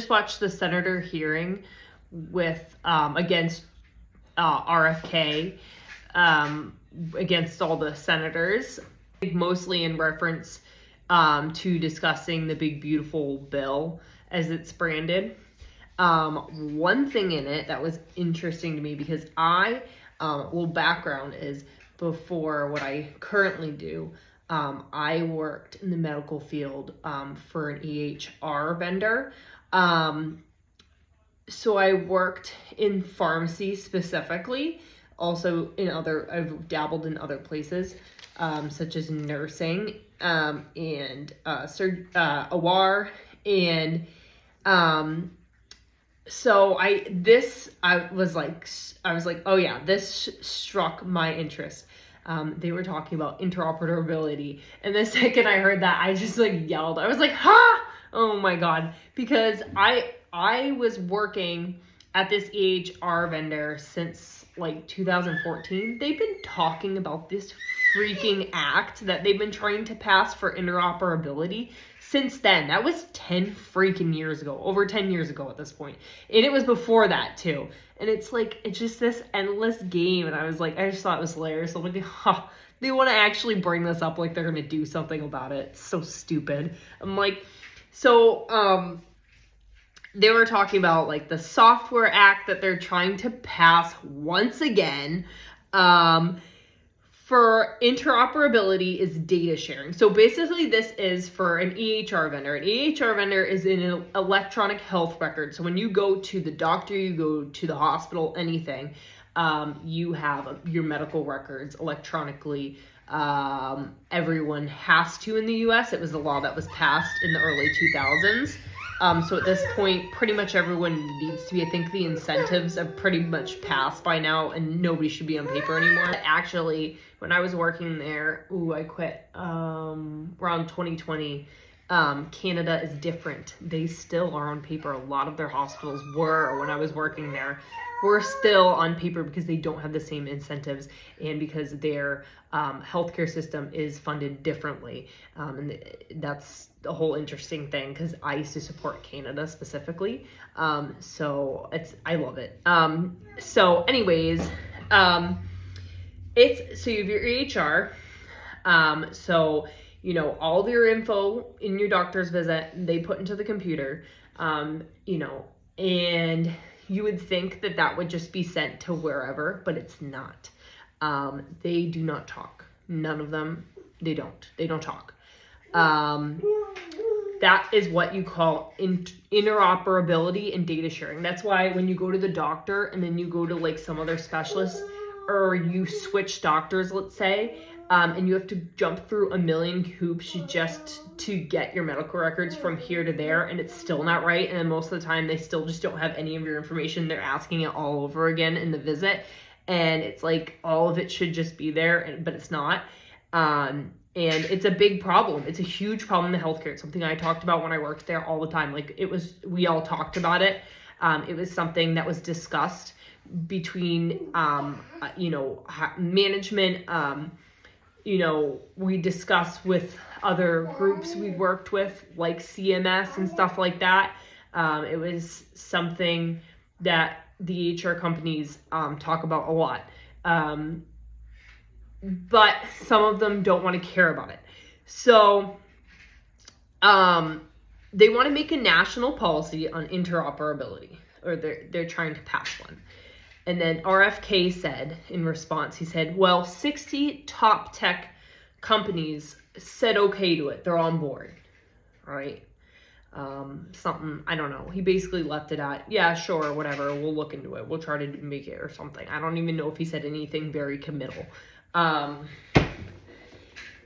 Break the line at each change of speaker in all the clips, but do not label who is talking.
Just watched the senator hearing with against RFK against all the senators, mostly in reference to discussing the big beautiful bill as it's branded. One thing in it that was interesting to me, because background is, before what I currently do, I worked in the medical field for an EHR vendor. So I worked in pharmacy specifically, also I've dabbled in other places, such as nursing, and OR, and so I was like, oh yeah, this struck my interest. They were talking about interoperability, and the second I heard that, I just yelled. I was like, ha! Oh my God, because I was working at this EHR vendor since 2014. They've been talking about this freaking act that they've been trying to pass for interoperability since then. That was 10 freaking years ago, over 10 years ago at this point. And it was before that too. And it's just this endless game. And I just thought it was hilarious. I'm like, they want to actually bring this up like they're going to do something about it. It's so stupid. I'm like, so, they were talking about the Software Act that they're trying to pass once again, for interoperability is data sharing. So basically this is for an EHR vendor. An EHR vendor is an electronic health record. So when you go to the doctor, you go to the hospital, anything, you have your medical records electronically. Everyone has to in the US. It was a law that was passed in the early 2000s. So at this point, pretty much everyone needs to be. I think the incentives have pretty much passed by now, and nobody should be on paper anymore. Actually, when I was working there, I quit around 2020. Canada is different. They still are on paper. A lot of their hospitals were, when I was working there, were still on paper because they don't have the same incentives, and because their healthcare system is funded differently. And that's a whole interesting thing, because I used to support Canada specifically. So I love it. So anyways, so you have your EHR. So, all of your info in your doctor's visit, they put into the computer, and you would think that would just be sent to wherever, but it's not. They do not talk. None of them, they don't talk. That is what you call interoperability and data sharing. That's why when you go to the doctor and then you go to some other specialist, or you switch doctors, let's say, and you have to jump through a million hoops just to get your medical records from here to there, and it's still not right. And then most of the time, they still just don't have any of your information. They're asking it all over again in the visit. And it's all of it should just be there, but it's not. And it's a big problem. It's a huge problem in healthcare. It's something I talked about when I worked there all the time. We all talked about it. It was something that was discussed between, management. We discussed with other groups we worked with, like CMS and stuff like that. It was something that the HR companies talk about a lot. But some of them don't want to care about it. So they want to make a national policy on interoperability, or they're trying to pass one. And then RFK said in response, he said, well, 60 top tech companies said okay to it. They're on board, right? Something, I don't know. He basically left it at, yeah, sure, whatever. We'll look into it. We'll try to make it or something. I don't even know if he said anything very committal.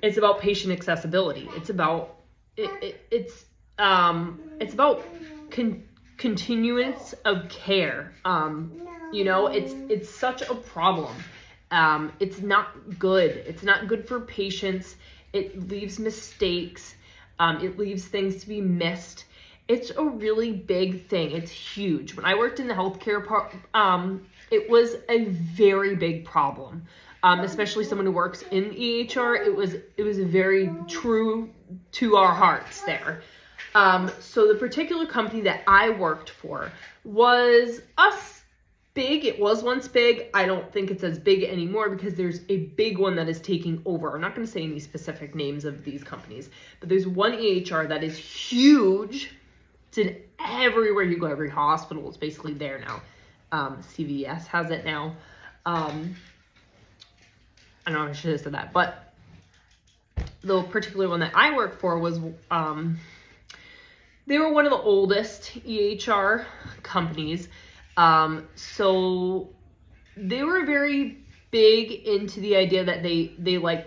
It's about patient accessibility. It's about, it's about continuance of care. It's such a problem. It's not good. It's not good for patients. It leaves mistakes. It leaves things to be missed. It's a really big thing. It's huge. When I worked in the healthcare part, it was a very big problem. Especially someone who works in EHR, it was very true to our hearts there. So the particular company that I worked for was big. It was once big. I don't think it's as big anymore because there's a big one that is taking over. I'm not going to say any specific names of these companies, but there's one EHR that is huge. It's in everywhere you go. Every hospital is basically there now. CVS has it now. I know I should have said that, but the particular one that I worked for was, they were one of the oldest EHR companies. So they were very big into the idea that they were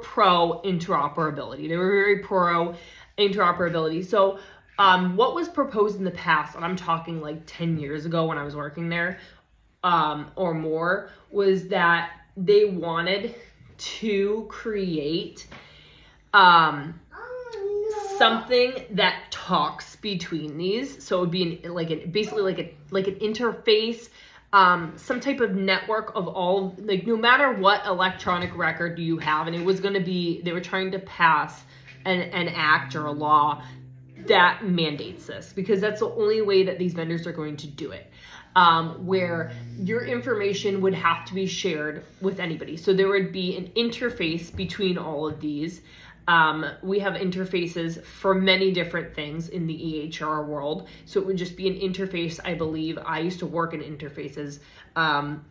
pro interoperability. They were very pro interoperability. So, what was proposed in the past, and I'm talking like 10 years ago when I was working there, or more, was that they wanted to create, something that talks between these. So it would be basically like an interface, some type of network of all, like, no matter what electronic record you have. And it was going to be, they were trying to pass an act or a law that mandates this, because that's the only way that these vendors are going to do it. Where your information would have to be shared with anybody. So there would be an interface between all of these. We have interfaces for many different things in the EHR world. So it would just be an interface, I believe. I used to work in interfaces,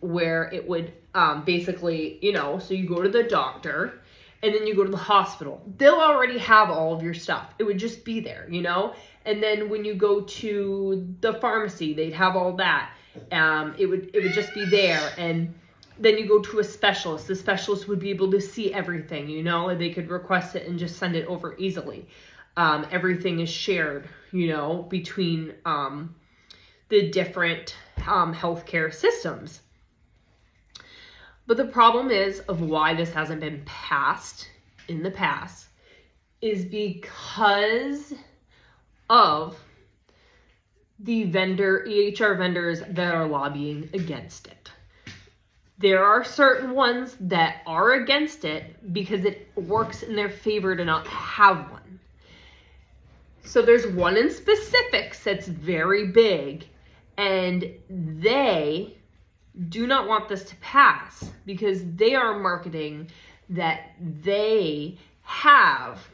where it would basically, so you go to the doctor and then you go to the hospital. They'll already have all of your stuff. It would just be there, And then when you go to the pharmacy, they'd have all that. It would just be there. And then you go to a specialist. The specialist would be able to see everything, and they could request it and just send it over easily. Everything is shared, between the different healthcare systems. But the problem of why this hasn't been passed in the past is because of the EHR vendors that are lobbying against it. There are certain ones that are against it because it works in their favor to not have one. So there's one in specifics that's very big, and they do not want this to pass because they are marketing that they have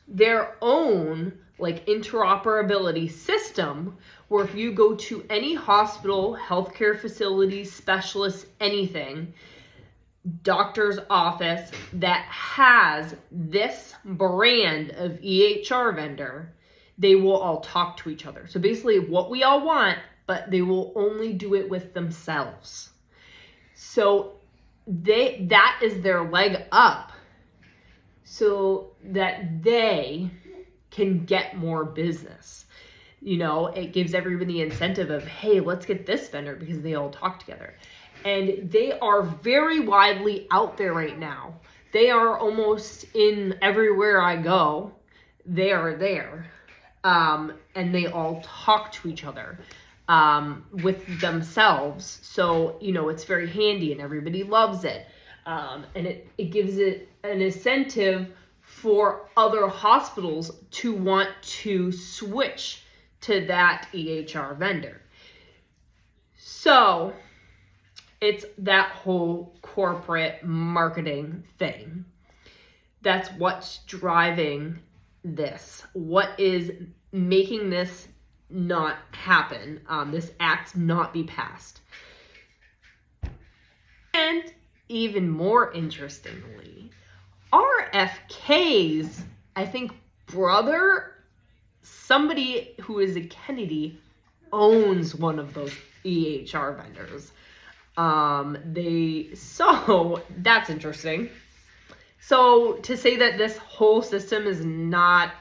their own interoperability system, where if you go to any hospital, healthcare facility, specialist, anything, doctor's office that has this brand of EHR vendor, they will all talk to each other. So basically what we all want, but they will only do it with themselves. So that is their leg up, so that they can get more business. It gives everybody the incentive of, hey, let's get this vendor because they all talk together. And they are very widely out there right now. They are almost in everywhere I go. They are there. And they all talk to each other with themselves. So, it's very handy and everybody loves it. And it gives it an incentive for other hospitals to want to switch to that EHR vendor. So it's that whole corporate marketing thing. That's what's driving this. What is making this not happen, this act not be passed. And even more interestingly, RFK's, I think, brother, somebody who is a Kennedy, owns one of those EHR vendors. So that's interesting. So to say that this whole system is not,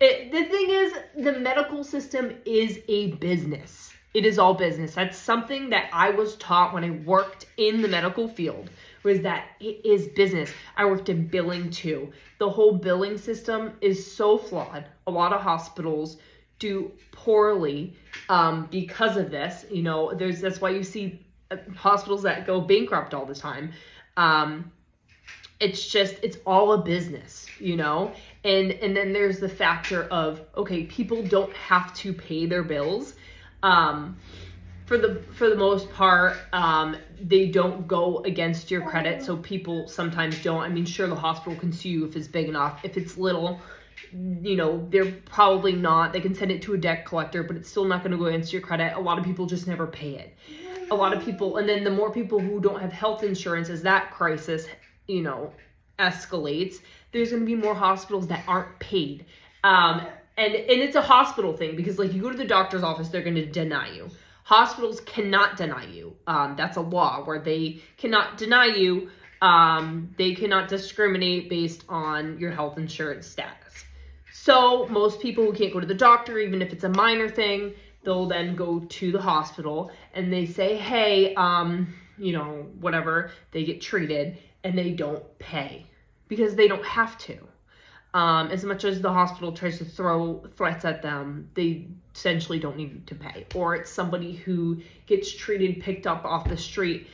the thing is, the medical system is a business. It is all business. That's something that I was taught when I worked in the medical field, was that it is business. I worked in billing too. The whole billing system is so flawed. A lot of hospitals do poorly because of this. That's why you see hospitals that go bankrupt all the time. it's all a business, you know? And then there's the factor of, okay, people don't have to pay their bills. For the most part, they don't go against your credit. So people sometimes don't. I mean, sure, the hospital can sue you if it's big enough. If it's little, you know, they're probably not. They can send it to a debt collector, but it's still not going to go against your credit. A lot of people just never pay it. A lot of people, and then the more people who don't have health insurance, as that crisis, you know, escalates, there's going to be more hospitals that aren't paid. And it's a hospital thing, because like you go to the doctor's office, they're going to deny you. Hospitals cannot deny you. That's a law where they cannot deny you. They cannot discriminate based on your health insurance status. So most people who can't go to the doctor, even if it's a minor thing, they'll then go to the hospital and they say, hey, you know, whatever, they get treated and they don't pay because they don't have to. As much as the hospital tries to throw threats at them, they essentially don't need to pay. Or it's somebody who gets treated, picked up off the street,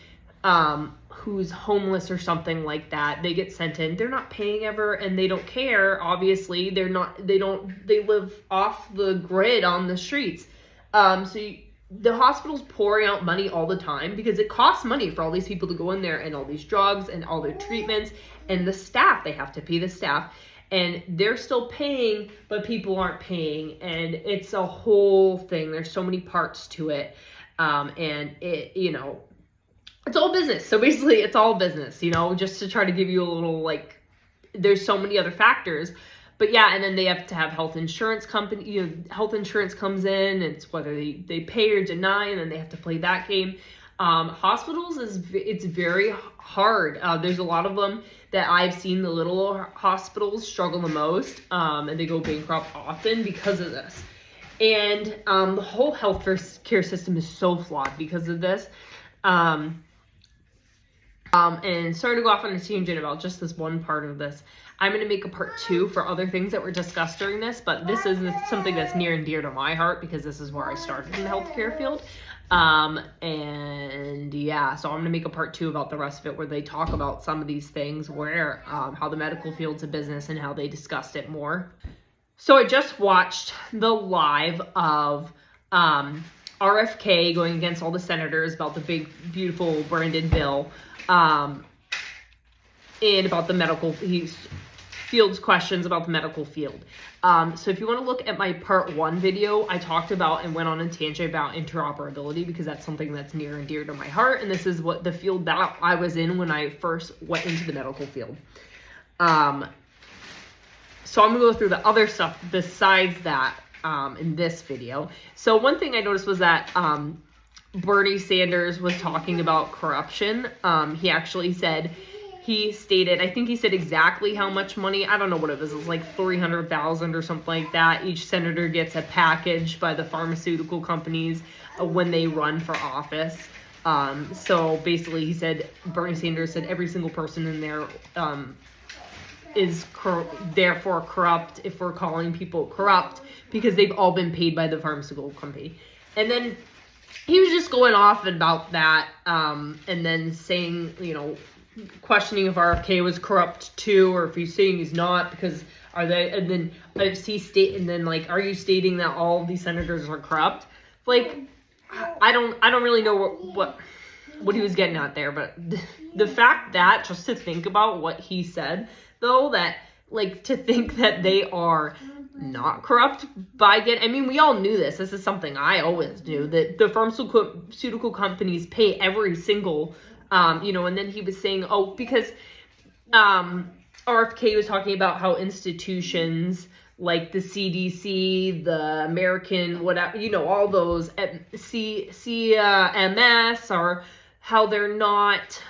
who's homeless or something like that. They get sent in. They're not paying ever, and they don't care. Obviously, they live off the grid on the streets. The hospital's pouring out money all the time because it costs money for all these people to go in there, and all these drugs and all their treatments, and the staff, they have to pay the staff. And they're still paying, but people aren't paying. And it's a whole thing. There's so many parts to it. And it, you know, it's all business. So basically it's all business, you know, just to try to give you a little, like, there's so many other factors. But yeah, and then they have to have health insurance company, you know, health insurance comes in, and it's whether they pay or deny, and then they have to play that game. Hospitals it's very hard. There's a lot of them that I've seen, the little hospitals struggle the most, and they go bankrupt often because of this. And the whole healthcare system is so flawed because of this. And sorry to go off on a tangent about just this one part of this. I'm going to make a part 2 for other things that were discussed during this, but this is something that's near and dear to my heart because this is where I started in the healthcare field. And yeah, so I'm going to make a part 2 about the rest of it, where they talk about some of these things, where, how the medical field's a business and how they discussed it more. So I just watched the live of, RFK going against all the senators about the big, beautiful branded bill, and about the medical, he fields questions about the medical field. So if you want to look at my part 1 video, I talked about and went on a tangent about interoperability because that's something that's near and dear to my heart. And this is what the field that I was in when I first went into the medical field. So I'm going to go through the other stuff besides that in this video. So one thing I noticed was that Bernie Sanders was talking about corruption. He actually said, he stated, I think he said exactly how much money, I don't know what it was like $300,000 or something like that. Each senator gets a package by the pharmaceutical companies when they run for office. So basically he said, Bernie Sanders said every single person in there is therefore corrupt if we're calling people corrupt because they've all been paid by the pharmaceutical company. And then he was just going off about that, and then saying, you know, questioning if RFK was corrupt too, or if he's saying he's not, because are they, and then like, are you stating that all of these senators are corrupt? Like, I don't really know what he was getting at there, but the fact that, just to think about what he said, though, that, like, to think that they are not corrupt I mean, we all knew this. This is something I always knew, that the pharmaceutical companies pay every single, you know, and then he was saying, oh, because RFK was talking about how institutions like the CDC, the American, whatever, you know, all those CMS, or how they're not,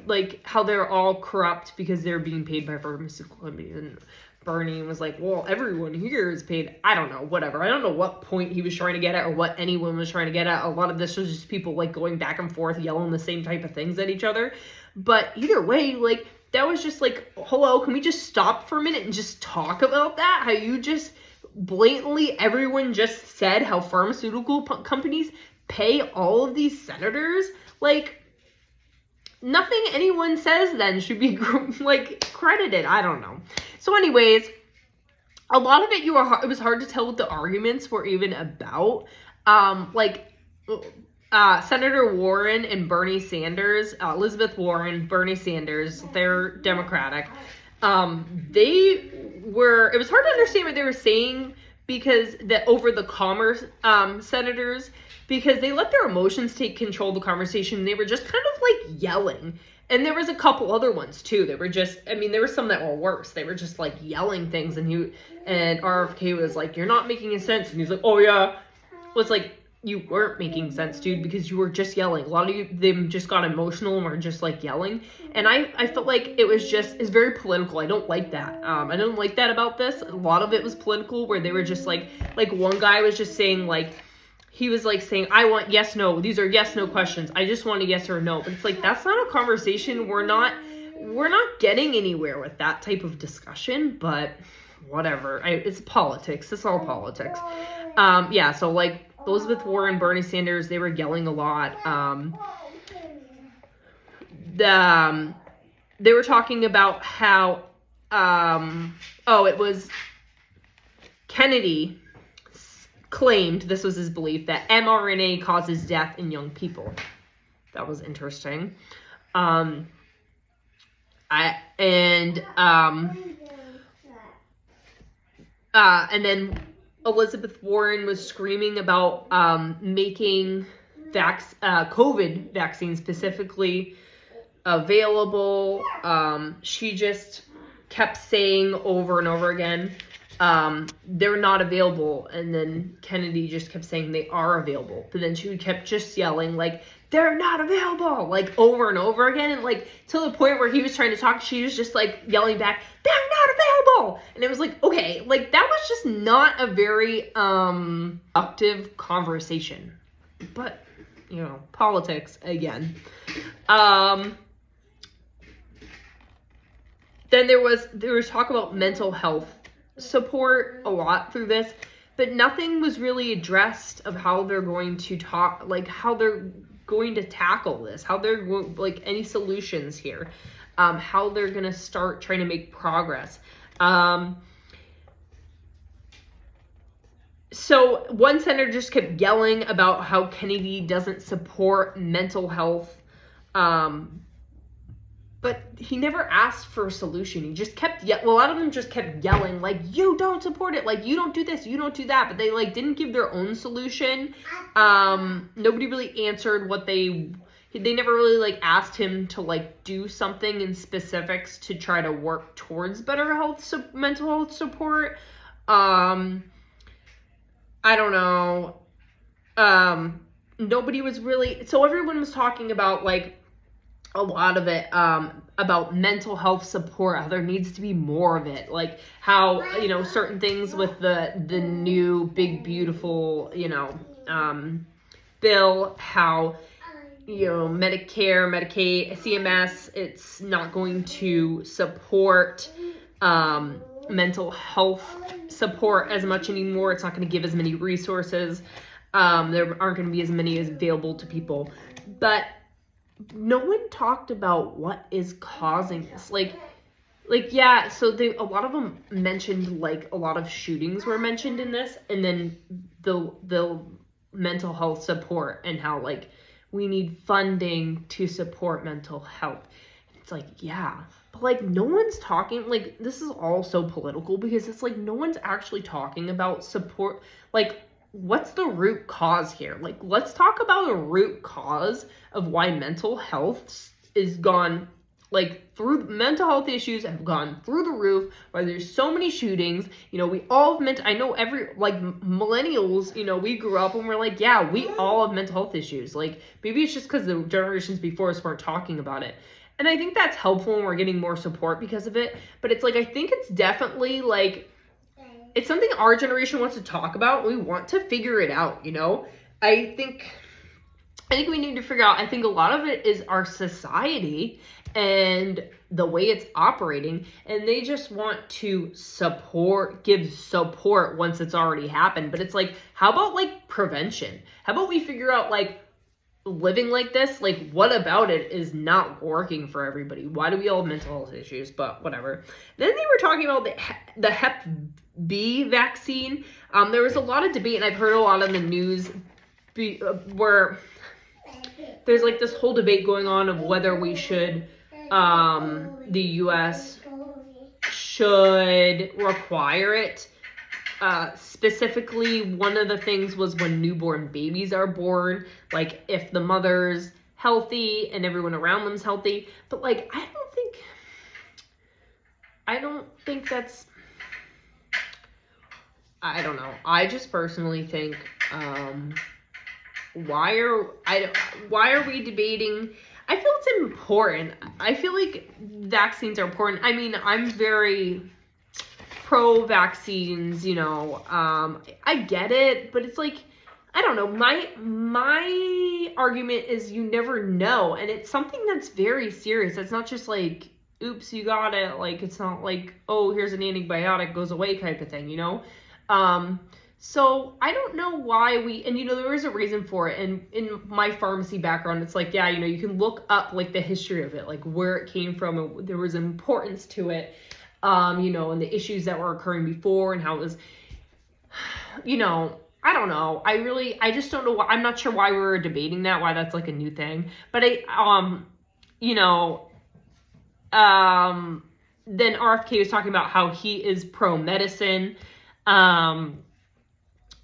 like, how they're all corrupt because they're being paid by pharmaceutical companies. And Bernie was like, well, everyone here is paid. I don't know, whatever. I don't know what point he was trying to get at or what anyone was trying to get at. A lot of this was just people, like, going back and forth, yelling the same type of things at each other. But either way, like, that was just like, hello, can we just stop for a minute and just talk about that? How you just blatantly, everyone just said how pharmaceutical companies pay all of these senators. Like, nothing anyone says then should be like credited. I don't know. So anyways, a lot of it it was hard to tell what the arguments were even about. Senator Warren and Bernie Sanders, Elizabeth Warren, Bernie Sanders, they're Democratic. It was hard to understand what they were saying because over the commerce senators, because they let their emotions take control of the conversation. They were just kind of like yelling. And there was a couple other ones too. There were some that were worse. They were just like yelling things, and RFK was like, "You're not making any sense." And he's like, "Oh yeah." Well, it's like, you weren't making sense, dude, because you were just yelling. A lot of them just got emotional and were just like yelling. And I felt like it's very political. I don't like that. I don't like that about this. A lot of it was political, where they were just like one guy was just saying like, he was like saying, "I want yes, no. These are yes, no questions. I just want a yes or no." But it's like, that's not a conversation. We're not getting anywhere with that type of discussion, but whatever. It's politics. It's all politics. Yeah, so like Elizabeth Warren, Bernie Sanders, they were yelling a lot. They were talking about how, it was Kennedy claimed, this was his belief, that mRNA causes death in young people. That was interesting. And then Elizabeth Warren was screaming about making COVID vaccines specifically available. She just kept saying over and over again, they're not available. And then Kennedy just kept saying they are available. But then she kept just yelling like, "They're not available," like over and over again. And like to the point where he was trying to talk, she was just like yelling back, "They're not available." And it was like, okay, like that was just not a very productive conversation. But, politics again. Then there was talk about mental health support a lot through this, but nothing was really addressed of how they're going to how they're going to tackle this, how they're like any solutions here, how they're going to start trying to make progress. So one senator just kept yelling about how Kennedy doesn't support mental health, but he never asked for a solution. He just kept a lot of them just kept yelling like, "You don't support it, like you don't do this, you don't do that," but they like didn't give their own solution. Nobody really answered what they never really like asked him to like do something in specifics to try to work towards better mental health support. I don't know. Nobody was really, so everyone was talking about like a lot of it, about mental health support, how there needs to be more of it, like how, certain things with the new big beautiful, bill, how, Medicare, Medicaid, CMS, it's not going to support mental health support as much anymore. It's not going to give as many resources. There aren't going to be as many as available to people. But no one talked about what is causing this. Yeah, so a lot of them mentioned, like, a lot of shootings were mentioned in this, and then the mental health support and how, like, we need funding to support mental health. It's like, yeah, but, like, no one's talking, like, this is all so political because it's like no one's actually talking about support, like, what's the root cause here? Like, let's talk about a root cause of why mental health is gone, like, through mental health issues have gone through the roof, why there's so many shootings. We all have I know millennials, we grew up and we're like, yeah, we all have mental health issues. Like, maybe it's just because the generations before us weren't talking about it. And I think that's helpful and we're getting more support because of it. But it's like, I think it's definitely like, it's something our generation wants to talk about. We want to figure it out, I think we need to figure out, I think a lot of it is our society and the way it's operating, and they just want to give support once it's already happened. But it's like, how about like prevention? How about we figure out like living like this, like, what about it is not working for everybody? Why do we all have mental health issues? But whatever. Then they were talking about the Hep B vaccine. There was a lot of debate, and I've heard a lot in the news where there's like this whole debate going on of whether we should, the U.S. should require it. Specifically, one of the things was when newborn babies are born, like if the mother's healthy and everyone around them's healthy. But like, I don't think that's, I don't know. I just personally think, why are we debating? I feel it's important. I feel like vaccines are important. I mean, I'm very pro vaccines, you know. I get it, but it's like, I don't know. My argument is you never know, and it's something that's very serious. It's not just like, oops, you got it. Like, it's not like, oh, here's an antibiotic, goes away type of thing, you know. So I don't know why and you know, there is a reason for it. And in my pharmacy background, it's like, yeah, you know, you can look up like the history of it, like where it came from, and there was importance to it, you know, and the issues that were occurring before and how it was, you know, I don't know. I just don't know why. I'm not sure why we were debating that, why that's like a new thing. But you know, then RFK was talking about how he is pro-medicine.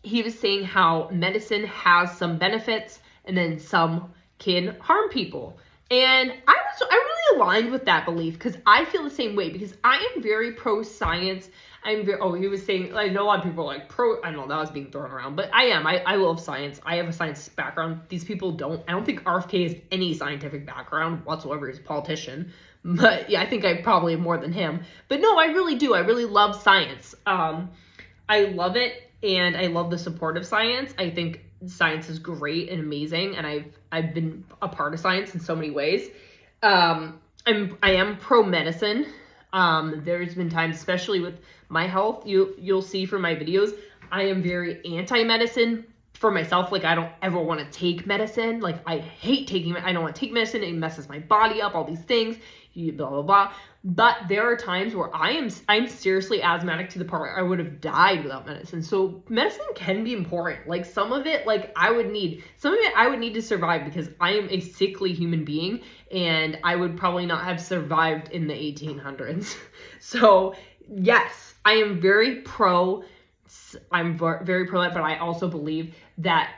He was saying how medicine has some benefits and then some can harm people. And I really aligned with that belief, because I feel the same way, because I am very pro-science. He was saying, I know a lot of people are like I don't know, that was being thrown around, but I am. I love science. I have a science background. These people don't. I don't think RFK has any scientific background whatsoever. He's a politician. But yeah, I think I probably have more than him. But no, I really do. I really love science. I love it. And I love the support of science. I think science is great and amazing, and I've been a part of science in so many ways. I am pro medicine. There's been times, especially with my health, you'll see from my videos, I am very anti-medicine for myself. Like, I don't ever want to take medicine. Like, I hate taking it. I don't want to take medicine. It messes my body up, all these things, blah, blah, blah. But there are times where I'm seriously asthmatic to the point where I would have died without medicine. So medicine can be important. Like, some of it, I would need to survive, because I am a sickly human being, and I would probably not have survived in the 1800s. So yes, I am very pro. I'm very pro that, but I also believe that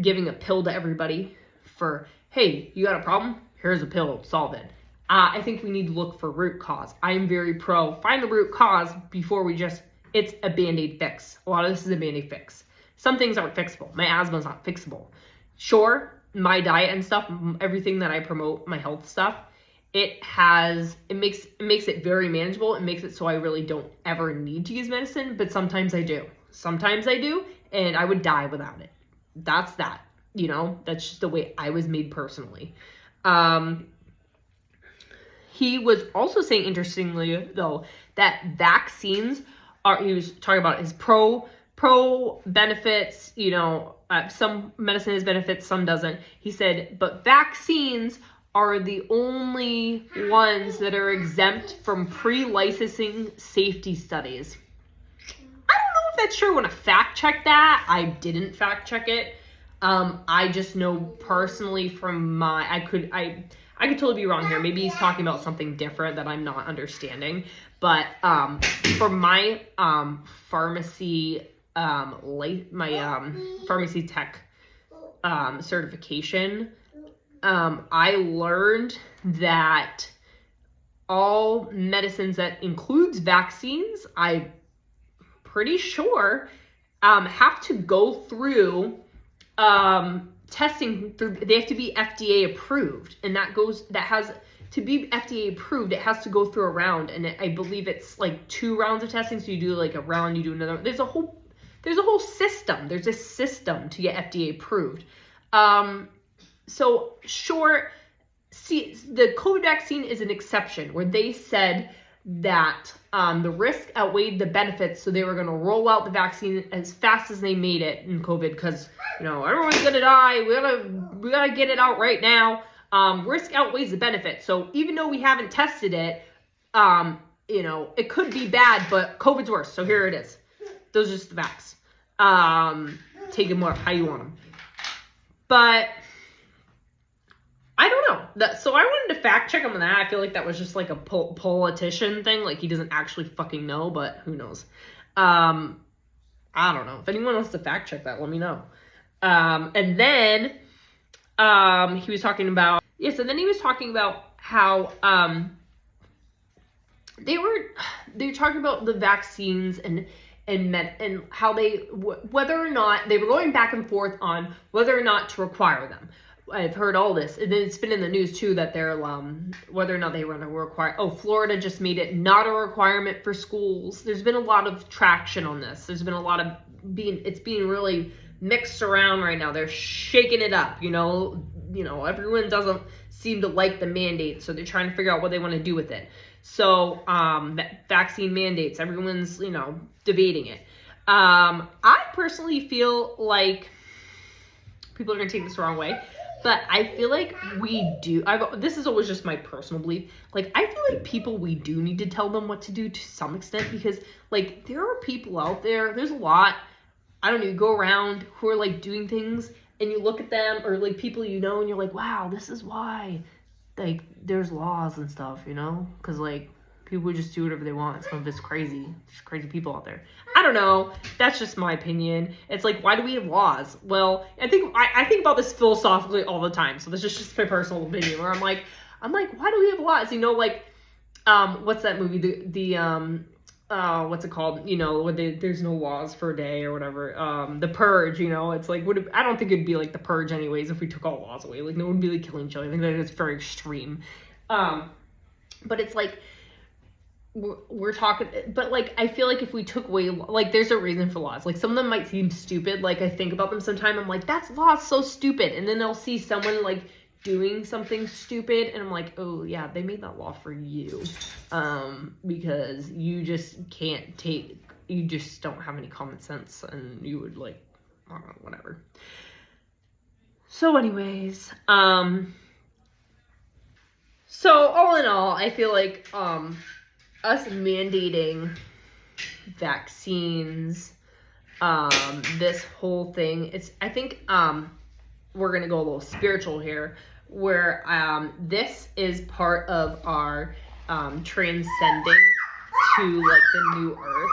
giving a pill to everybody for, hey, you got a problem? Here's a pill, solve it. I think we need to look for root cause. I am very pro. Find the root cause before it's a Band-Aid fix. A lot of this is a Band-Aid fix. Some things aren't fixable. My asthma is not fixable. Sure, my diet and stuff, everything that I promote, my health stuff, it makes it very manageable. It makes it so I really don't ever need to use medicine, but sometimes I do. Sometimes I do, and I would die without it. That's that, you know? That's just the way I was made personally. He was also saying, interestingly though, that vaccines he was talking about his pro benefits, you know, some medicine has benefits, some doesn't. He said, but vaccines are the only ones that are exempt from pre-licensing safety studies. I don't know if that's true. I want to fact check that. I didn't fact check it. I just know personally from I could totally be wrong here. Maybe he's talking about something different that I'm not understanding. But for my pharmacy pharmacy tech certification, I learned that all medicines that includes vaccines, I'm pretty sure, have to go through testing through. They have to be FDA approved, and to be FDA approved, it has to go through a round, and I believe it's like 2 rounds of testing. So you do like a round, you do another. There's a whole system. There's a system to get FDA approved. So sure, see, the COVID vaccine is an exception where they said that the risk outweighed the benefits, so they were going to roll out the vaccine as fast as they made it in COVID, because everyone's going to die. We gotta get it out right now. Risk outweighs the benefit. So even though we haven't tested it, it could be bad, but COVID's worse. So here it is. Those are just the facts. Take them how you want them. But I don't know. So I wanted to fact check him on that. I feel like that was just like a politician thing. Like he doesn't actually fucking know, but who knows? I don't know. If anyone wants to fact check that, let me know. And then he was talking about how they were talking about the vaccines and how whether or not they were going back and forth on whether or not to require them. I've heard all this, and then it's been in the news too that they're whether or not they were going to require. Florida just made it not a requirement for schools. There's been a lot of traction on this. There's been a lot of it's being really mixed around right now. They're shaking it up. Everyone doesn't seem to like the mandate, so they're trying to figure out what they want to do with it. So vaccine mandates, everyone's debating it. I personally feel like people are going to take this the wrong way, but I feel like we do. This is always just my personal belief. Like, I feel like we do need to tell them what to do to some extent, because like there are people out there, there's a lot, I don't know, you go around who are like doing things and you look at them, or like people and you're like, wow, this is why like there's laws and stuff, because like people would just do whatever they want. Some of it's crazy. There's crazy people out there. I don't know. That's just my opinion. It's like, why do we have laws? Well, I think about this philosophically all the time. So this is just my personal opinion, where I'm like, why do we have laws? What's that movie? The what's it called? When there's no laws for a day or whatever. The Purge. It's like, I don't think it'd be like the Purge anyways if we took all laws away. Like no one would be like killing each other. I think that it's very extreme. But it's like, we're talking, but like I feel like if we took away, like there's a reason for laws. Like some of them might seem stupid. Like I think about them sometime, I'm like, that's law, so stupid. And then I'll see someone like doing something stupid, and I'm like, oh yeah, they made that law for you, because you just you just don't have any common sense, and you would like, I don't know, whatever. So anyways, so all in all, I feel like us mandating vaccines, this whole thing, I think we're gonna go a little spiritual here, where this is part of our transcending to like the new earth,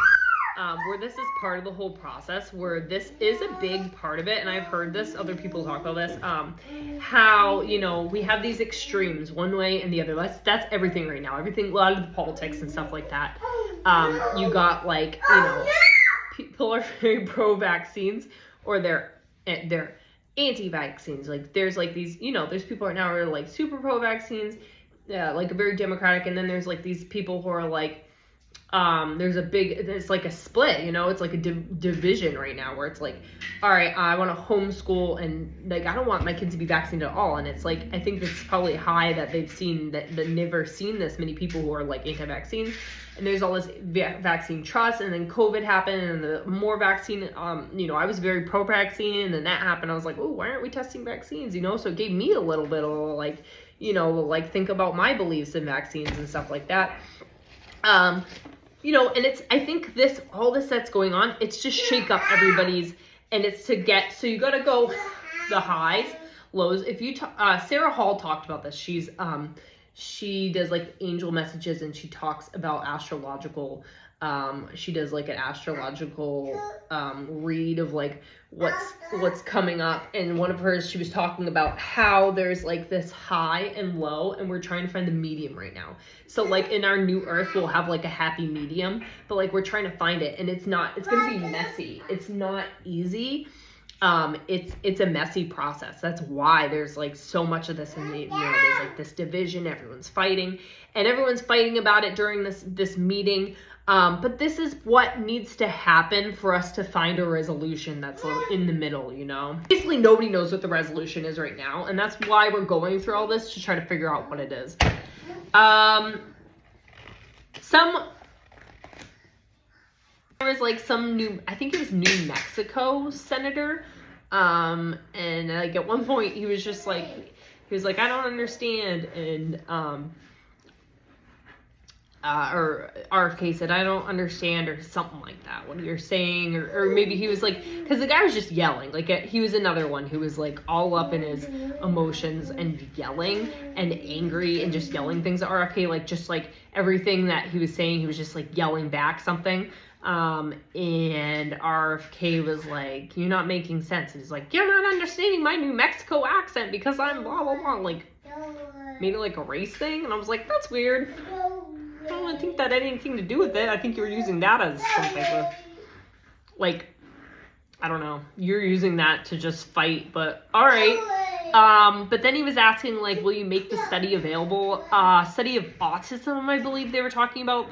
where this is part of the whole process, where this is a big part of it. And I've heard this, other people talk about this, how we have these extremes, one way and the other. That's everything right now, a lot of the politics and stuff like that. You got like people are very pro vaccines, or they're anti-vaccines. Like there's like these, there's people right now who are like super pro vaccines, like very democratic, and then there's like these people who are like, it's like a split, it's like a division right now, where it's like, all right, I want to homeschool, and like I don't want my kids to be vaccinated at all. And it's like, I think it's probably high that they've never seen this many people who are like anti-vaccine. And there's all this vaccine trust, and then COVID happened, and the more vaccine, I was very pro-vaccine, and then that happened. I was like, oh, why aren't we testing vaccines? So it gave me a little bit of like, like think about my beliefs in vaccines and stuff like that. And I think all this that's going on, it's just shake up everybody's, and it's so you got to go the highs, lows. If you, Sarah Hall talked about this. She does like angel messages, and she talks about astrological, she does like an astrological, read of like what's coming up. And one of hers, she was talking about how there's like this high and low, and we're trying to find the medium right now. So like in our new earth, we'll have like a happy medium, but like we're trying to find it, and it's going to be messy. It's not easy. It's a messy process. That's why there's like so much of this, and there's like this division. Everyone's fighting about it during this meeting. But this is what needs to happen for us to find a resolution that's in the middle, Basically, nobody knows what the resolution is right now, and that's why we're going through all this, to try to figure out what it is. there was like I think it was New Mexico senator, and like at one point he was like, I don't understand, and or RFK said, I don't understand, or something like that, what you're saying, or maybe he was like, because the guy was just yelling, like he was another one who was like all up in his emotions and yelling and angry and just yelling things at RFK, like just like everything that he was saying, he was just like yelling back something, and RFK was like, you're not making sense, and he's like, you're not understanding my New Mexico accent because I'm blah blah blah, like made it like a race thing, and I was like, that's weird. I don't think that had anything to do with it. I think you were using that as some type of, like, I don't know. You're using that to just fight, but all right. But then he was asking, like, will you make the study available? Study of autism, I believe they were talking about.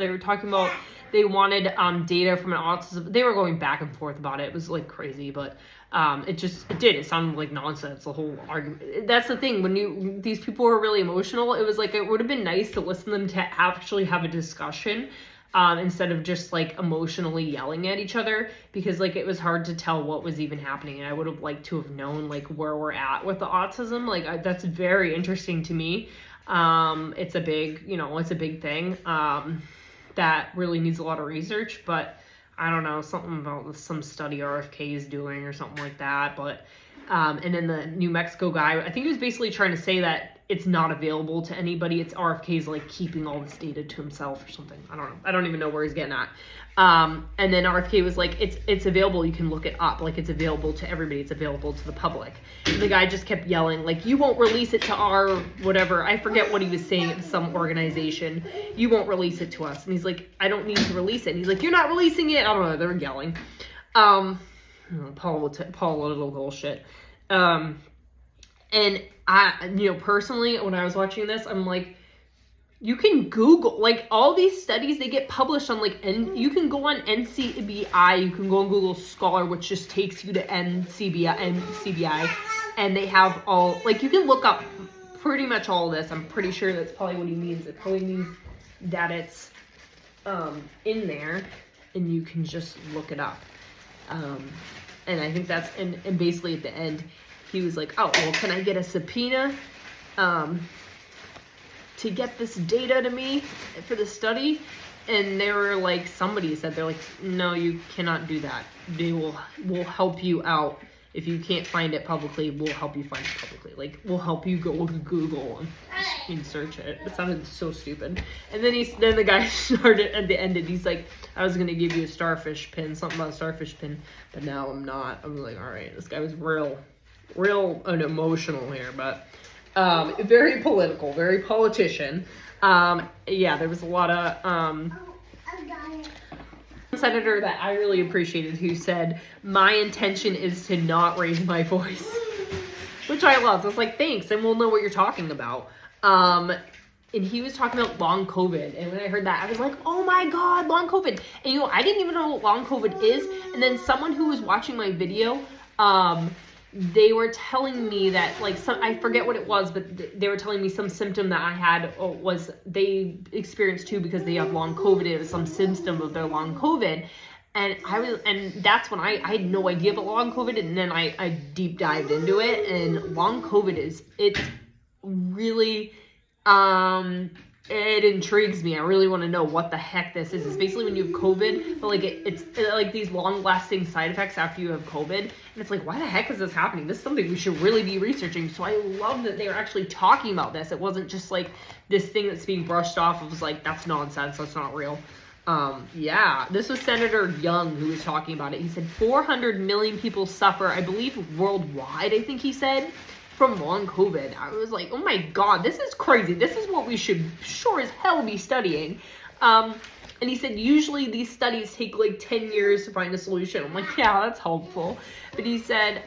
They wanted data from an autism. They were going back and forth about it. It was like crazy, but it sounded like nonsense, the whole argument. That's the thing, when these people were really emotional, it was like, it would have been nice to listen to them to actually have a discussion, instead of just like emotionally yelling at each other, because like it was hard to tell what was even happening, and I would have liked to have known like where we're at with the autism. Like that's very interesting to me. It's a big thing that really needs a lot of research, but I don't know, something about some study RFK is doing or something like that. But and then the New Mexico guy, I think he was basically trying to say that it's not available to anybody. It's RFK's like keeping all this data to himself or something. I don't know. I don't even know where he's getting at. And then RFK was like, it's available. You can look it up. Like it's available to everybody. It's available to the public. And the guy just kept yelling, like, you won't release it to our whatever. I forget what he was saying at some organization. You won't release it to us. And he's like, I don't need to release it. And he's like, you're not releasing it. I don't know. They were yelling. Paul little bullshit. And I, personally, when I was watching this, I'm like, you can Google, like, all these studies, they get published on, like, you can go on NCBI, you can go on Google Scholar, which just takes you to NCBI, and they have all, like, you can look up pretty much all of this. I'm pretty sure that's probably what he means. It probably means that it's in there, and you can just look it up. And I think that's, and basically at the end, he was like, oh, well, can I get a subpoena to get this data to me for the study? And they were like, somebody said, they're like, no, you cannot do that. We'll help you out. If you can't find it publicly, we'll help you find it publicly. Like, we'll help you go to Google and search it. It sounded so stupid. And then the guy started at the end, and he's like, I was gonna give you a starfish pin, something about a starfish pin, but now I'm not. I'm like, all right, this guy was real and emotional here, but very political, very politician. There was a lot of senator that I really appreciated who said, my intention is to not raise my voice, which I loved. I was like, thanks, and we'll know what you're talking about. And he was talking about long COVID, and when I heard that, I was like, oh my god, long COVID. And I didn't even know what long COVID is, and then someone who was watching my video, they were telling me that, like, I forget what it was, but they were telling me some symptom that I had was they experienced too, because they have long COVID. It was some symptom of their long COVID. And that's when I had no idea about long COVID. And then I deep dived into it, and long COVID it's really, it intrigues me. I really want to know what the heck this is. It's basically when you have COVID, but like it's like these long-lasting side effects after you have COVID. And it's like, why the heck is this happening? This is something we should really be researching. So I love that they were actually talking about this. It wasn't just like this thing that's being brushed off. It was like, that's nonsense. That's not real. This was Senator Young who was talking about it. He said 400 million people suffer, I believe worldwide, I think he said, from long COVID. I was like, oh my god, this is crazy. This is what we should sure as hell be studying. And he said usually these studies take like 10 years to find a solution. I'm like, yeah, that's helpful. But he said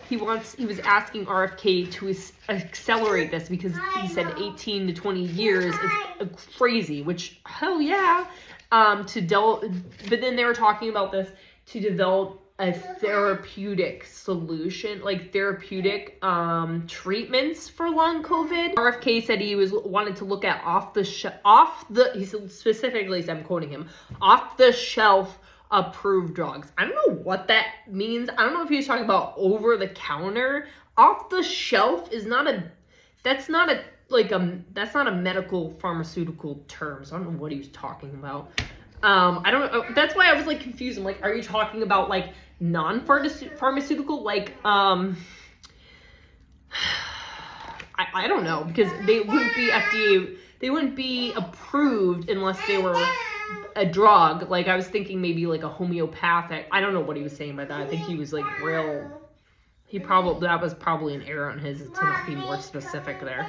he was asking RFK to accelerate this, because he said 18 to 20 years is crazy, which hell yeah. But then they were talking about this to develop a therapeutic solution, like therapeutic treatments for long COVID. RFK said he wanted to look at he specifically said, I'm quoting him, off the shelf approved drugs. I don't know what that means. I don't know if he was talking about over the counter. Off the shelf is that's not a medical pharmaceutical term. So I don't know what he was talking about. I don't know. That's why I was like confused. I'm like, are you talking about like non-pharmaceutical, like I don't know, because they wouldn't be FDA, they wouldn't be approved unless they were a drug. Like I was thinking maybe like a homeopathic. I don't know what he was saying by that. I think he was like that was probably an error on his to not be more specific there.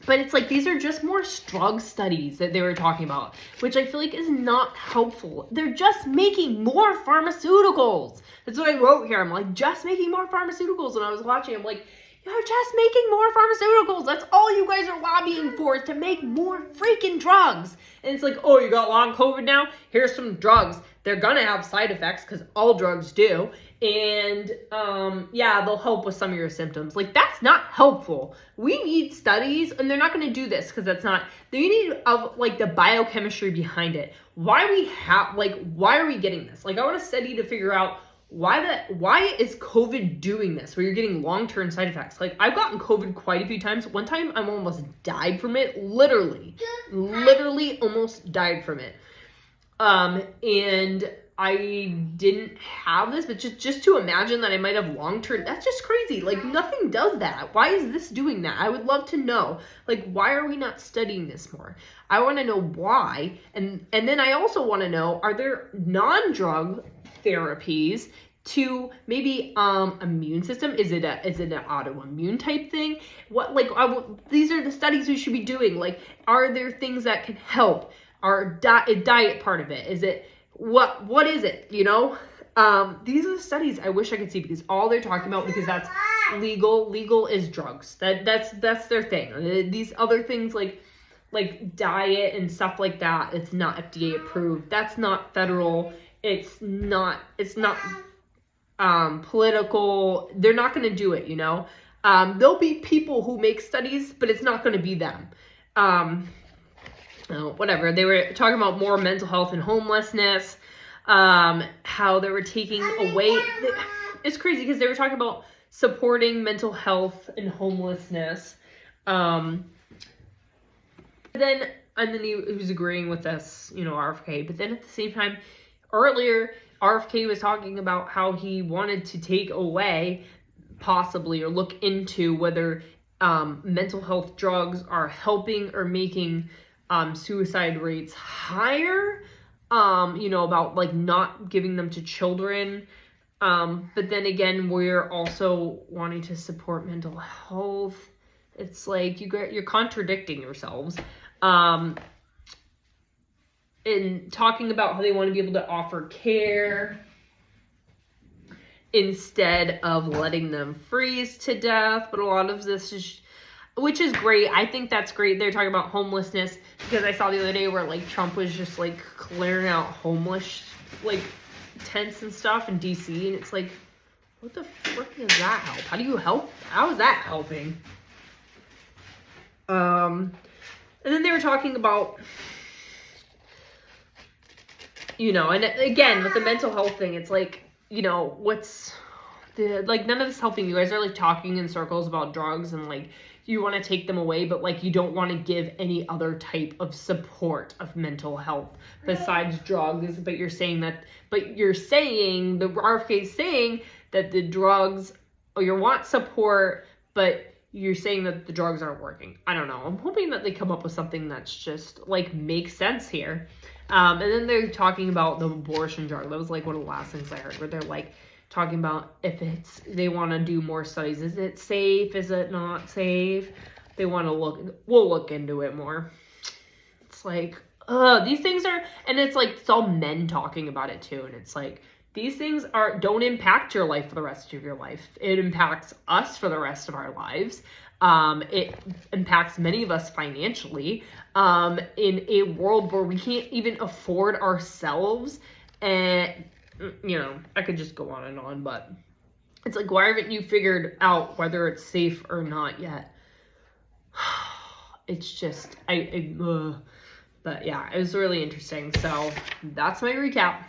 But it's like, these are just more drug studies that they were talking about, which I feel like is not helpful. They're just making more pharmaceuticals. That's what I wrote here. I'm like, just making more pharmaceuticals. And I was watching, I'm like, you're just making more pharmaceuticals. That's all you guys are lobbying for, is to make more freaking drugs. And it's like, oh, you got long COVID now? Here's some drugs. They're gonna have side effects because all drugs do. And yeah, they'll help with some of your symptoms. Like, that's not helpful. We need studies, and they're not gonna do this because that's not, they need like the biochemistry behind it. Why are we getting this? Like, I want to study to figure out why is COVID doing this, where you're getting long-term side effects. Like, I've gotten COVID quite a few times. One time I almost died from it, literally almost died from it. And I didn't have this, but just to imagine that I might have long-term, that's just crazy. Like, nothing does that. Why is this doing that? I would love to know. Like, why are we not studying this more? I want to know why. And then I also want to know, are there non-drug therapies to maybe immune system? Is it an autoimmune type thing? What, like, these are the studies we should be doing. Like, are there things that can help? Our diet part of it? Is it what is it? You know, these are the studies I wish I could see, because all they're talking about, because that's legal. Legal is drugs. That's their thing. These other things like diet and stuff like that, it's not FDA approved. That's not federal. It's not political. They're not going to do it, you know. There'll be people who make studies, but it's not going to be them. Whatever. They were talking about more mental health and homelessness, how they were taking away. It's crazy because they were talking about supporting mental health and homelessness. And then he was agreeing with us, you know, RFK. But then at the same time, earlier, RFK was talking about how he wanted to take away, possibly, or look into whether mental health drugs are helping or making suicide rates higher, you know, about like not giving them to children. But then again, we're also wanting to support mental health. It's like you're contradicting yourselves. In talking about how they want to be able to offer care instead of letting them freeze to death. But a lot of this is, which is great. I think that's great. They're talking about homelessness, because I saw the other day where like Trump was just like clearing out homeless like tents and stuff in DC, and it's like, what the frick does that help? How do you help? How is that helping? And then they were talking about, you know, and again with the mental health thing, it's like, you know, what's the, like, none of this helping. You guys are like talking in circles about drugs, and like you want to take them away, but like you don't want to give any other type of support of mental health besides drugs. But you're saying the RFK is saying that the drugs, or you want support, but you're saying that the drugs aren't working. I don't know. I'm hoping that they come up with something that's just like makes sense here. And then they're talking about the abortion drug. That was like one of the last things I heard, where they're like talking about if they want to do more studies. Is it safe? Is it not safe? They want to we'll look into it more. It's like, these things are, and it's like, it's all men talking about it too. And it's like, these things don't impact your life for the rest of your life. It impacts us for the rest of our lives. It impacts many of us financially, in a world where we can't even afford ourselves and you know, I could just go on, but it's like, why haven't you figured out whether it's safe or not yet? It's just, but yeah, it was really interesting. So that's my recap.